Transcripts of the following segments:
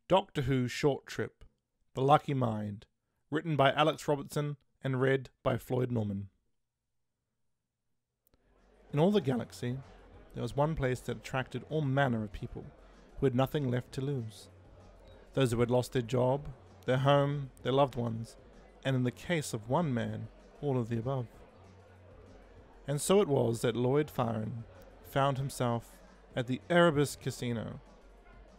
Doctor Who Short Trip, The Lucky Mind, written by Alex Robertson and read by Floyd Norman. In all the galaxy, there was one place that attracted all manner of people who had nothing left to lose. Those who had lost their job, their home, their loved ones, and in the case of one man, all of the above. And so it was that Lloyd Faren found himself at the Erebus Casino,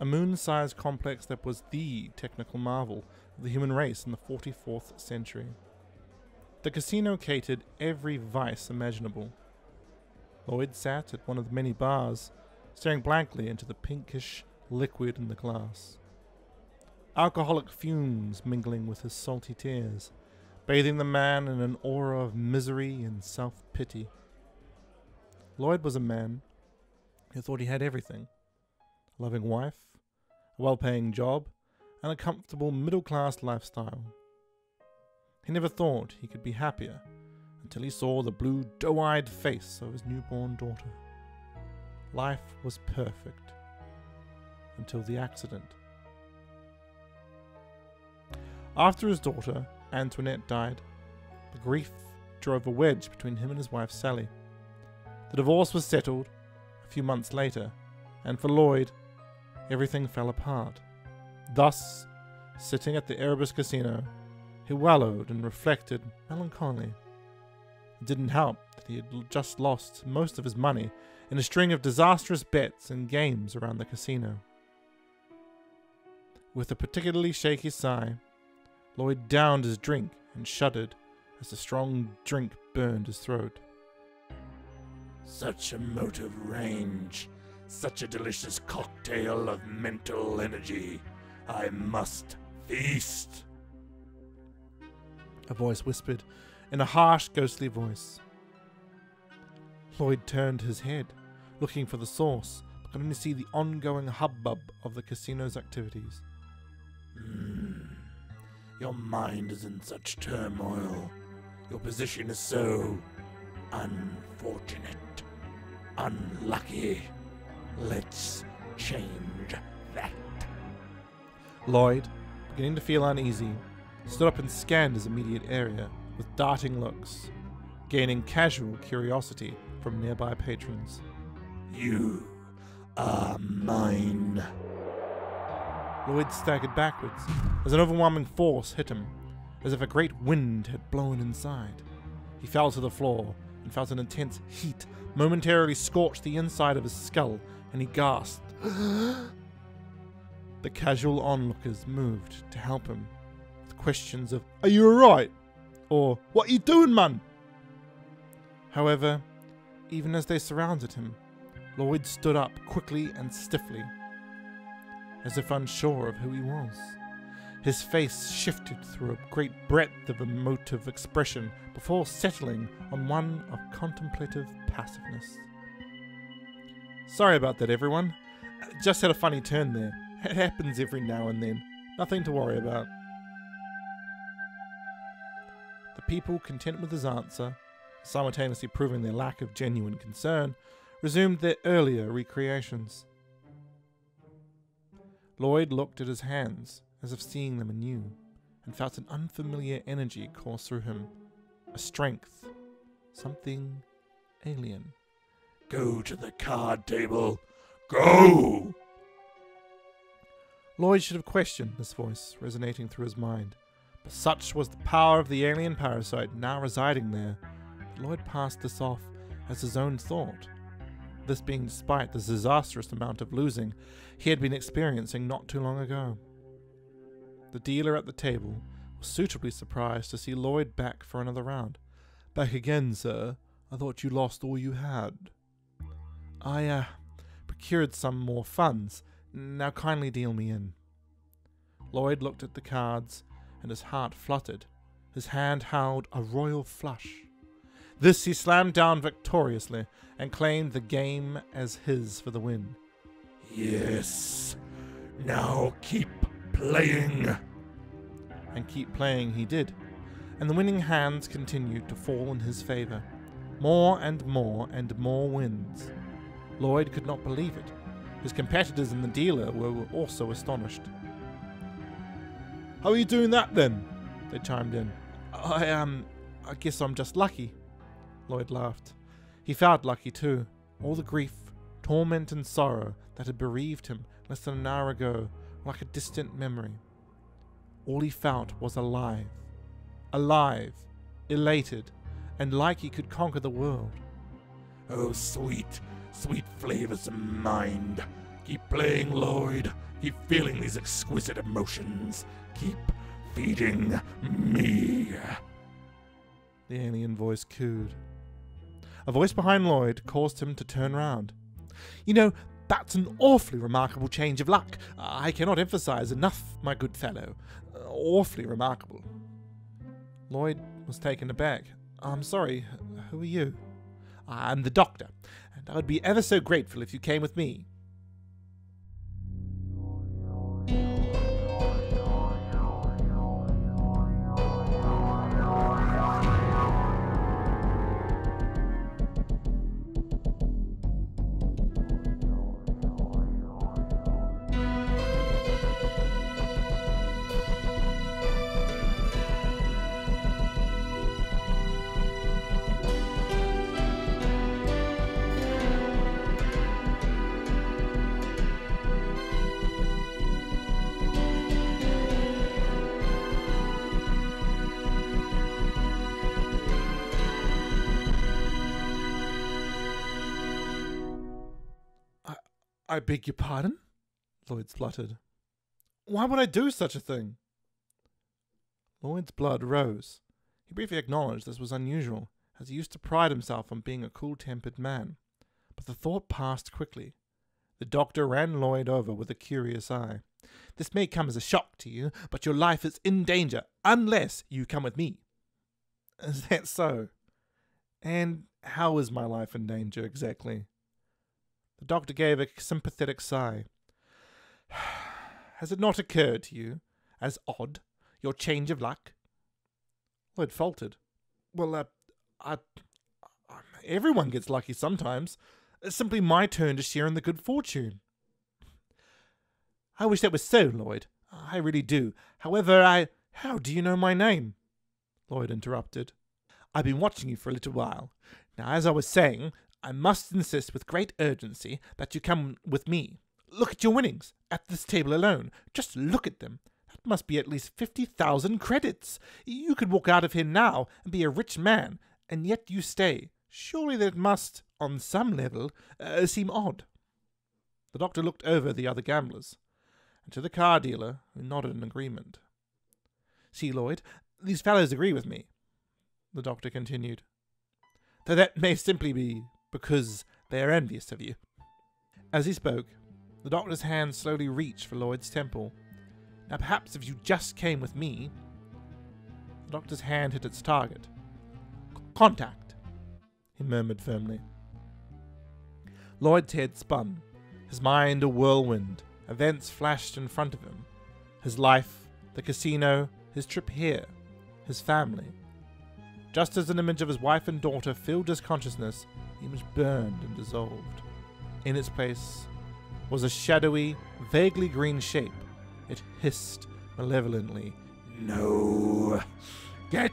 a moon-sized complex that was the technical marvel of the human race in the 44th century. The casino catered every vice imaginable. Lloyd sat at one of the many bars, staring blankly into the pinkish liquid in the glass. Alcoholic fumes mingling with his salty tears, bathing the man in an aura of misery and self-pity. Lloyd was a man who thought he had everything: a loving wife, a well-paying job, and a comfortable middle-class lifestyle. He never thought he could be happier until he saw the blue, doe-eyed face of his newborn daughter. Life was perfect until the accident. After his daughter, Antoinette, died, the grief drove a wedge between him and his wife, Sally. The divorce was settled a few months later, and for Lloyd, everything fell apart. Thus, sitting at the Erebus Casino, he wallowed and reflected melancholy. It didn't help that he had just lost most of his money in a string of disastrous bets and games around the casino. With a particularly shaky sigh, Lloyd downed his drink and shuddered as the strong drink burned his throat. Such emotive range, such a delicious cocktail of mental energy. I must feast. A voice whispered in a harsh, ghostly voice. Lloyd turned his head, looking for the source, but could only see the ongoing hubbub of the casino's activities. Your mind is in such turmoil. Your position is so unfortunate, unlucky. Let's change that. Lloyd, beginning to feel uneasy, stood up and scanned his immediate area with darting looks, gaining casual curiosity from nearby patrons. You are mine. Lloyd staggered backwards as an overwhelming force hit him, as if a great wind had blown inside. He fell to the floor and felt an intense heat momentarily scorch the inside of his skull, and he gasped. The casual onlookers moved to help him with questions of, "Are you alright?" or "What are you doing, man?" However, even as they surrounded him, Lloyd stood up quickly and stiffly, as if unsure of who he was. His face shifted through a great breadth of emotive expression before settling on one of contemplative passiveness. Sorry about that, everyone. Just had a funny turn there. It happens every now and then. Nothing to worry about. The people, content with his answer, simultaneously proving their lack of genuine concern, resumed their earlier recreations. Lloyd looked at his hands, as if seeing them anew, and felt an unfamiliar energy course through him. A strength. Something alien. Go to the card table. Go! Lloyd should have questioned this voice resonating through his mind, but such was the power of the alien parasite now residing there, that Lloyd passed this off as his own thought. This being despite the disastrous amount of losing he had been experiencing not too long ago. The dealer at the table was suitably surprised to see Lloyd back for another round. "Back again, sir. I thought you lost all you had." I procured some more funds. Now kindly deal me in." Lloyd looked at the cards, and his heart fluttered. His hand held a royal flush. This he slammed down victoriously, and claimed the game as his for the win. Yes. Now keep playing. And keep playing he did, and the winning hands continued to fall in his favour. More and more and more wins. Lloyd could not believe it. His competitors and the dealer were also astonished. How are you doing that then? They chimed in. I guess I'm just lucky. Lloyd laughed. He felt lucky too. All the grief, torment and sorrow that had bereaved him less than an hour ago were like a distant memory. All he felt was alive. Alive, elated, and like he could conquer the world. Oh, sweet, sweet flavors of mind. Keep playing, Lloyd. Keep feeling these exquisite emotions. Keep feeding me. The alien voice cooed. A voice behind Lloyd caused him to turn round. You know, that's an awfully remarkable change of luck. I cannot emphasize enough, my good fellow. Awfully remarkable. Lloyd was taken aback. I'm sorry, who are you? I'm the doctor, and I would be ever so grateful if you came with me. I beg your pardon? Lloyd spluttered. Why would I do such a thing? Lloyd's blood rose. He briefly acknowledged this was unusual, as he used to pride himself on being a cool-tempered man. But the thought passed quickly. The doctor ran Lloyd over with a curious eye. This may come as a shock to you, but your life is in danger unless you come with me. Is that so? And how is my life in danger exactly? The doctor gave a sympathetic sigh. Has it not occurred to you, as odd, your change of luck? Lloyd faltered. Well, everyone gets lucky sometimes. It's simply my turn to share in the good fortune. I wish that was so, Lloyd. I really do. However, How do you know my name? Lloyd interrupted. I've been watching you for a little while. Now, as I was saying, I must insist with great urgency that you come with me. Look at your winnings, at this table alone. Just look at them. That must be at least 50,000 credits. You could walk out of here now and be a rich man, and yet you stay. Surely that must, on some level, seem odd. The doctor looked over the other gamblers, and to the car dealer, who nodded in agreement. See, Lloyd, these fellows agree with me, the doctor continued. Though that may simply be because they are envious of you. As he spoke, the doctor's hand slowly reached for Lloyd's temple. Now perhaps if you just came with me... The doctor's hand hit its target. Contact, he murmured firmly. Lloyd's head spun, his mind a whirlwind. Events flashed in front of him. His life, the casino, his trip here, his family. Just as an image of his wife and daughter filled his consciousness, the image burned and dissolved. In its place was a shadowy, vaguely green shape. It hissed malevolently. No. Get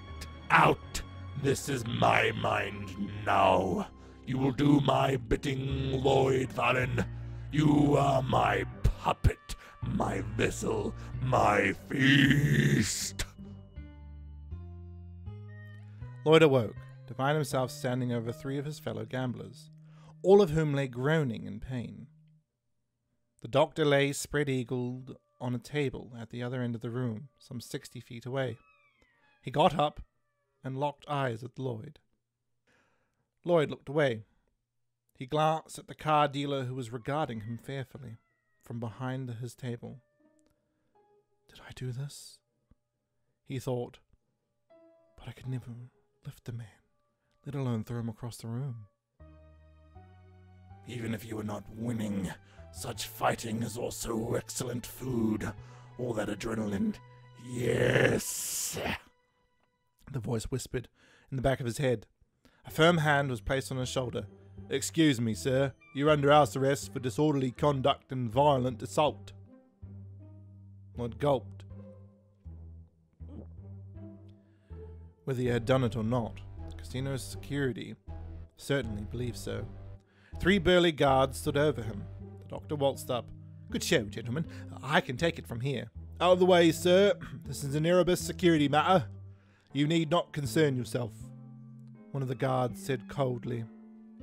out. This is my mind now. You will do my bidding, Lloyd Faren. You are my puppet, my vessel, my feast. Lloyd awoke to find himself standing over 3 of his fellow gamblers, all of whom lay groaning in pain. The doctor lay spread-eagled on a table at the other end of the room, some 60 feet away. He got up and locked eyes with Lloyd. Lloyd looked away. He glanced at the car dealer who was regarding him fearfully from behind his table. Did I do this? He thought, but I could never lift the man, let alone throw him across the room. Even if you are not winning, such fighting is also excellent food. All that adrenaline. Yes. The voice whispered in the back of his head. A firm hand was placed on his shoulder. Excuse me, sir. You're under house arrest for disorderly conduct and violent assault. Lloyd gulped. Whether he had done it or not, the casino's security certainly believed so. 3 burly guards stood over him. The doctor waltzed up. "Good show, gentlemen. I can take it from here." "Out of the way, sir. This is an Erebus security matter. You need not concern yourself," one of the guards said coldly.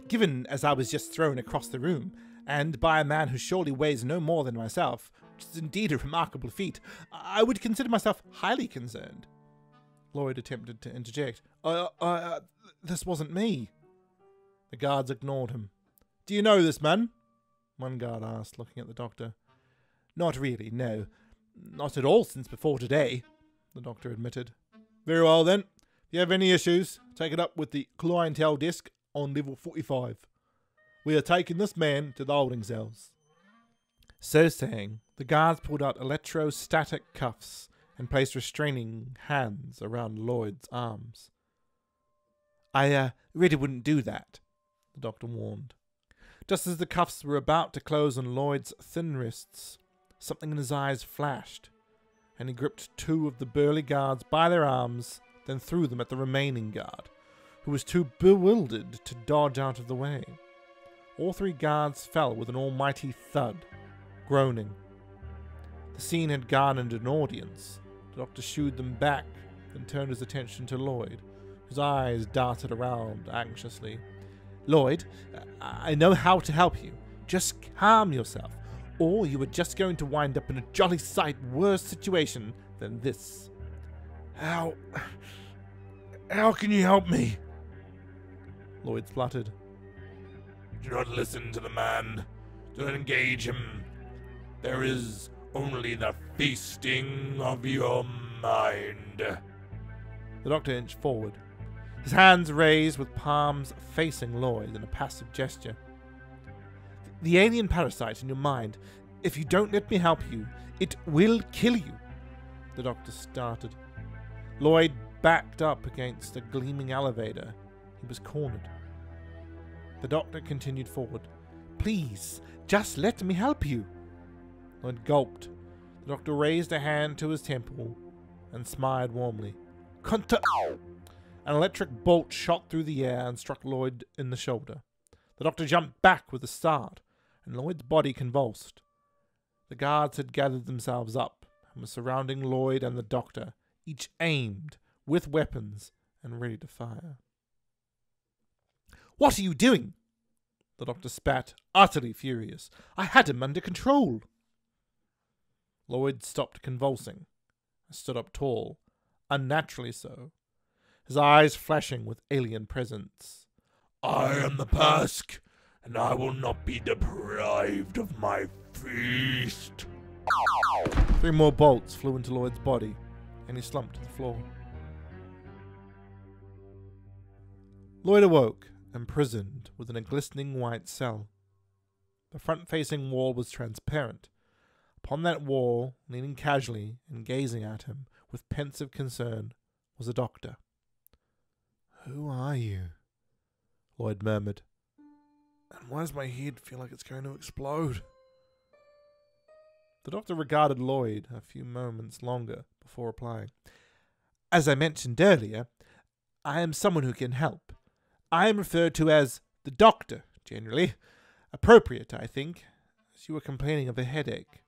"Given as I was just thrown across the room, and by a man who surely weighs no more than myself, which is indeed a remarkable feat, I would consider myself highly concerned." Lloyd attempted to interject. This wasn't me." The guards ignored him. "Do you know this man?" one guard asked, looking at the doctor. "Not really, no. Not at all since before today," the doctor admitted. "Very well then. If you have any issues, take it up with the clientele desk on level 45. We are taking this man to the holding cells." So saying, the guards pulled out electrostatic cuffs and placed restraining hands around Lloyd's arms. "I really wouldn't do that," the doctor warned. Just as the cuffs were about to close on Lloyd's thin wrists, something in his eyes flashed, and he gripped 2 of the burly guards by their arms, then threw them at the remaining guard, who was too bewildered to dodge out of the way. All 3 guards fell with an almighty thud, groaning. The scene had garnered an audience. The doctor shooed them back, then turned his attention to Lloyd, whose eyes darted around anxiously. "Lloyd, I know how to help you. Just calm yourself, or you are just going to wind up in a jolly sight worse situation than this." How can you help me?" Lloyd spluttered. "Do not listen to the man. Do not engage him. There is only the feasting of your mind." The doctor inched forward, his hands raised with palms facing Lloyd in a passive gesture. "The alien parasite in your mind, if you don't let me help you, it will kill you," the doctor started. Lloyd backed up against a gleaming elevator. He was cornered. The doctor continued forward. "Please, just let me help you." Lloyd gulped. The doctor raised a hand to his temple and smiled warmly. An electric bolt shot through the air and struck Lloyd in the shoulder. The doctor jumped back with a start, and Lloyd's body convulsed. The guards had gathered themselves up and were surrounding Lloyd and the doctor, each aimed, with weapons, and ready to fire. "What are you doing?" The doctor spat, utterly furious. "I had him under control." Lloyd stopped convulsing and stood up tall, unnaturally so, his eyes flashing with alien presence. "I am the Pask, and I will not be deprived of my feast." 3 more bolts flew into Lloyd's body, and he slumped to the floor. Lloyd awoke, imprisoned within a glistening white cell. The front-facing wall was transparent. Upon that wall, leaning casually and gazing at him with pensive concern, was a doctor. "Who are you?" Lloyd murmured. "And why does my head feel like it's going to explode?" The doctor regarded Lloyd a few moments longer before replying. "As I mentioned earlier, I am someone who can help. I am referred to as the doctor, generally. Appropriate, I think, as you were complaining of a headache."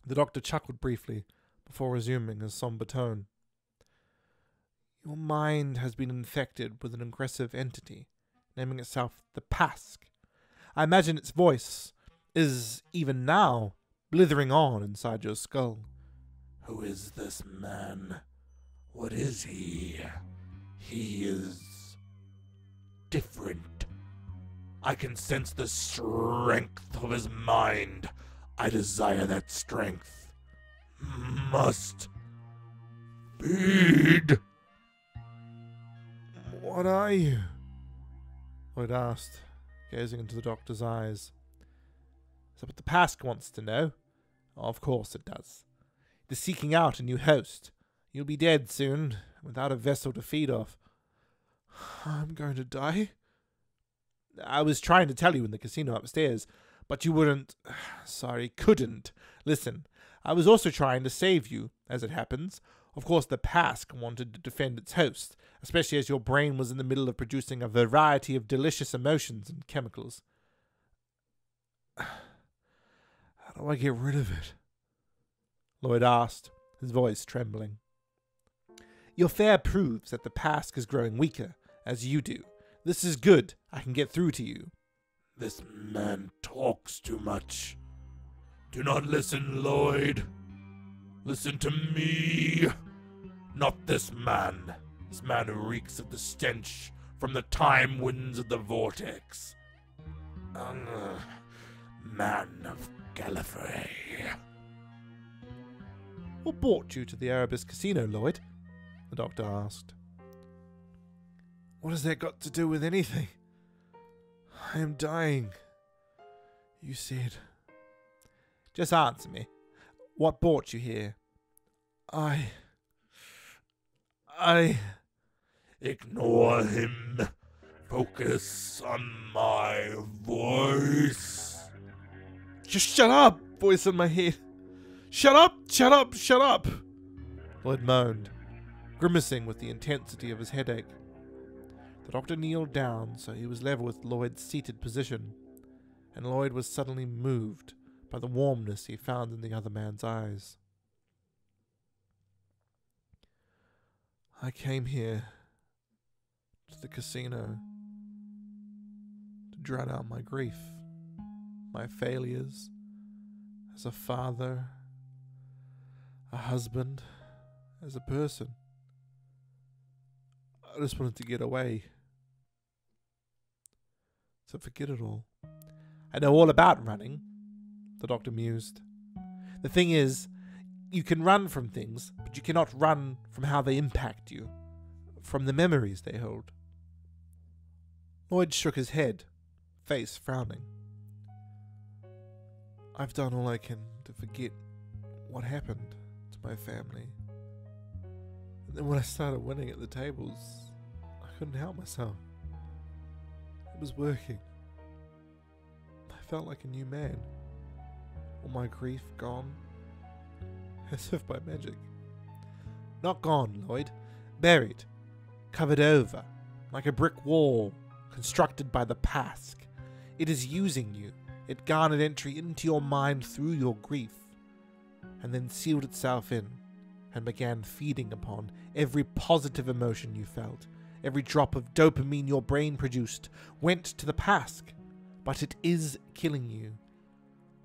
The doctor chuckled briefly before resuming his somber tone. "Your mind has been infected with an aggressive entity, naming itself the Pask. I imagine its voice is, even now, blithering on inside your skull." "Who is this man? What is he? He is different. I can sense the strength of his mind. I desire that strength. Must feed." "What are you?" Lloyd asked, gazing into the doctor's eyes. "Is that what the Pask wants to know?" "Of course it does. It is seeking out a new host. You'll be dead soon, without a vessel to feed off." "I'm going to die?" "I was trying to tell you in the casino upstairs, but you couldn't. Listen, I was also trying to save you, as it happens. Of course, the Pask wanted to defend its host, especially as your brain was in the middle of producing a variety of delicious emotions and chemicals. How do I get rid of it? Lloyd asked, his voice trembling. Your fear proves that the Pask is growing weaker, as you do. This is good. I can get through to you. This man talks too much. Do not listen, Lloyd. Listen to me. Not this man. This man reeks of the stench from the time winds of the vortex. Man of Gallifrey. What brought you to the Erebus Casino, Lloyd? The doctor asked. What has that got to do with anything? I am dying. You said. Just answer me. What brought you here? I... Ignore him. Focus on my voice. Just shut up, voice in my head. Shut up, shut up, shut up. Lloyd moaned, grimacing with the intensity of his headache. The doctor kneeled down so he was level with Lloyd's seated position, and Lloyd was suddenly moved by the warmness he found in the other man's eyes. I came here to the casino to drown out my grief, my failures as a father, a husband, as a person. I just wanted to get away. So forget it all. I know all about running, the doctor mused. The thing is, you can run from things, but you cannot run from how they impact you, from the memories they hold. Lloyd shook his head, face frowning. I've done all I can to forget what happened to my family. And then when I started winning at the tables, I couldn't help myself. It was working. I felt like a new man. All my grief gone, as if by magic. Not gone, Lloyd. Buried. Covered over. Like a brick wall, constructed by the Pask. It is using you. It garnered entry into your mind through your grief, and then sealed itself in, and began feeding upon every positive emotion you felt. Every drop of dopamine your brain produced went to the Pask, but it is killing you.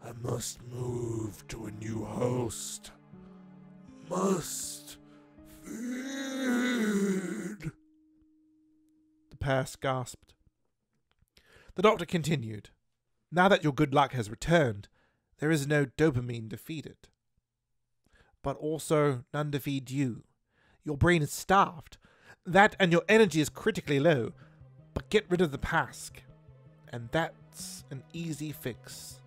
I must move to a new host. Must feed. The Pask gasped. The doctor continued. Now that your good luck has returned, there is no dopamine to feed it. But also none to feed you. Your brain is starved. That and your energy is critically low. But get rid of the Pask, and that's an easy fix.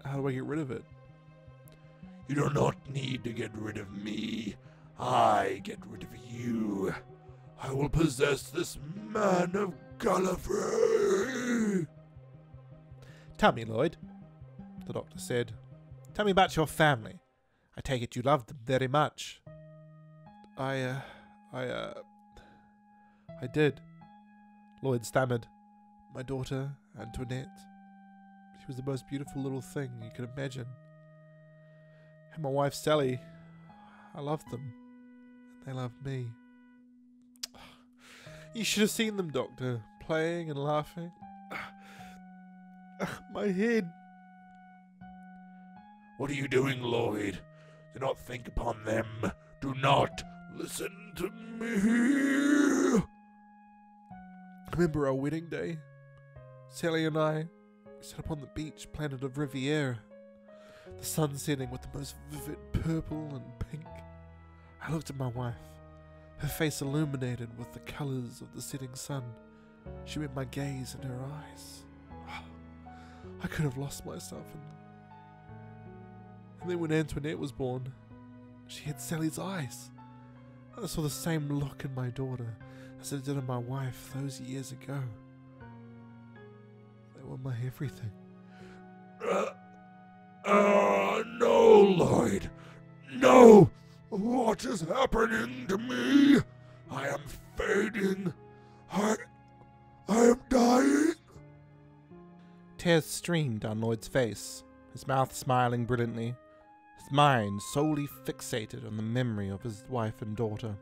How do I get rid of it? You do not need to get rid of me. I get rid of you. I will possess this man of Gallifrey. Tell me, Lloyd, the doctor said. Tell me about your family. I take it you love them very much. I did. Lloyd stammered. My daughter, Antoinette. She was the most beautiful little thing you could imagine. And my wife, Sally. I loved them. And they loved me. You should have seen them, Doctor. Playing and laughing. My head. What are you doing, Lloyd? Do not think upon them. Do not listen to me. Remember our wedding day? Sally and I sat upon the beach, planet of Riviera. The sun setting with the most vivid purple and pink. I looked at my wife, her face illuminated with the colours of the setting sun. She met my gaze in her eyes. I could have lost myself in them. And then when Antoinette was born, she had Sally's eyes. I saw the same look in my daughter as I did in my wife those years ago. They were my everything. is happening to me? I am fading. I am dying. Tears streamed down Lloyd's face, his mouth smiling brilliantly, his mind solely fixated on the memory of his wife and daughter.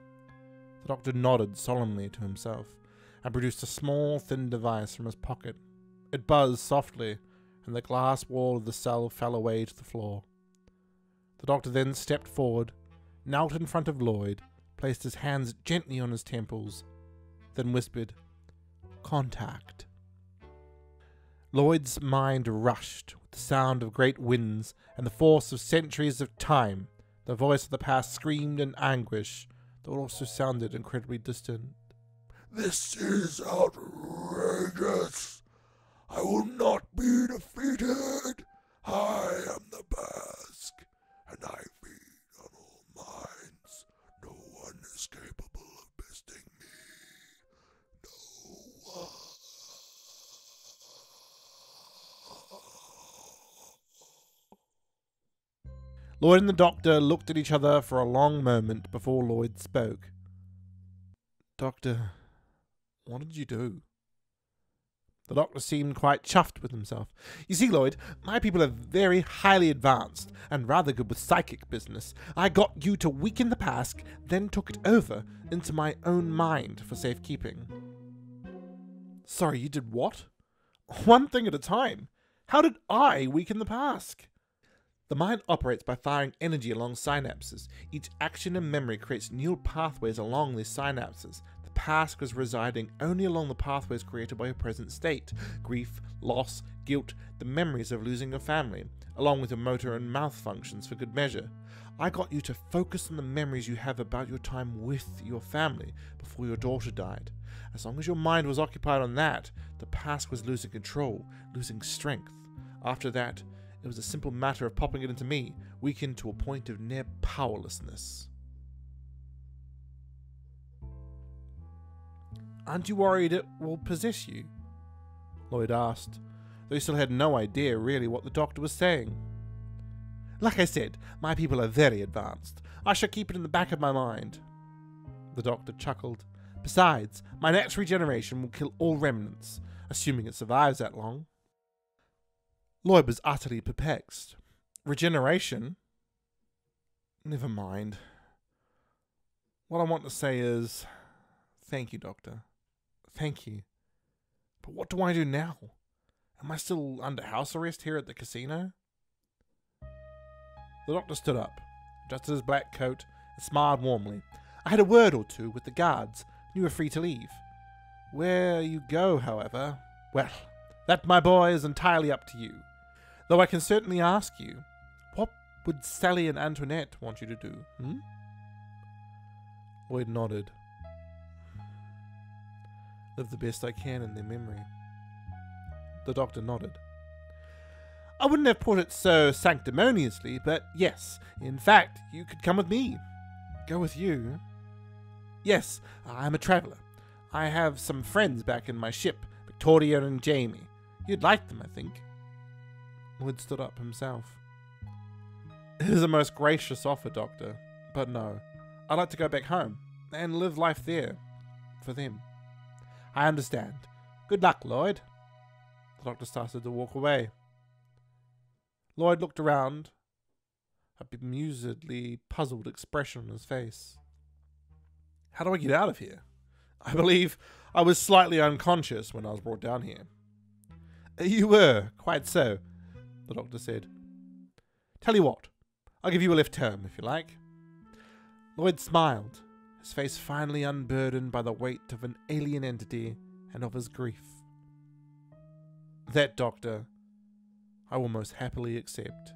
The doctor nodded solemnly to himself and produced a small, thin device from his pocket. It buzzed softly, and the glass wall of the cell fell away to the floor. The doctor then stepped forward, knelt in front of Lloyd, placed his hands gently on his temples, then whispered, "Contact." Lloyd's mind rushed with the sound of great winds and the force of centuries of time. The voice of the past screamed in anguish, though it also sounded incredibly distant. This is outrageous. I will not be defeated. I am the Pask, and I feed on all minds. No one is capable of besting me. No one. Lloyd and the doctor looked at each other for a long moment before Lloyd spoke. "Doctor, what did you do?" The doctor seemed quite chuffed with himself. "You see, Lloyd, my people are very highly advanced and rather good with psychic business. I got you to weaken the Pask, then took it over into my own mind for safekeeping." "Sorry, you did what?" "One thing at a time. How did I weaken the Pask?" The mind operates by firing energy along synapses. Each action and memory creates neural pathways along these synapses. The Pask was residing only along the pathways created by your present state. Grief, loss, guilt, the memories of losing your family, along with your motor and mouth functions for good measure. I got you to focus on the memories you have about your time with your family before your daughter died. As long as your mind was occupied on that, the Pask was losing control, losing strength. After that, it was a simple matter of popping it into me, weakened to a point of near powerlessness. "Aren't you worried it will possess you?" Lloyd asked, though he still had no idea really what the doctor was saying. "Like I said, my people are very advanced. I shall keep it in the back of my mind." The doctor chuckled. "Besides, my next regeneration will kill all remnants, assuming it survives that long." Lloyd was utterly perplexed. Regeneration? Never mind. What I want to say is, thank you, Doctor. Thank you. But what do I do now? Am I still under house arrest here at the casino? The doctor stood up, adjusted his black coat, and smiled warmly. "I had a word or two with the guards, and you were free to leave. Where you go, however, well, that, my boy, is entirely up to you. Though I can certainly ask you, what would Sally and Antoinette want you to do, Lloyd nodded. "Live the best I can in their memory." The doctor nodded. "I wouldn't have put it so sanctimoniously, but yes, in fact, you could come with me." "Go with you?" "Yes, I'm a traveller. I have some friends back in my ship, Victoria and Jamie. You'd like them, I think." Lloyd stood up himself. "It is a most gracious offer, Doctor, but no. I'd like to go back home and live life there, for them." "I understand. Good luck, Lloyd." The doctor started to walk away. Lloyd looked around, a bemusedly puzzled expression on his face. "How do I get out of here? I believe I was slightly unconscious when I was brought down here." "You were, quite so," the doctor said. "Tell you what, I'll give you a lift home, if you like." Lloyd smiled, his face finally unburdened by the weight of an alien entity and of his grief. "That, Doctor, I will most happily accept."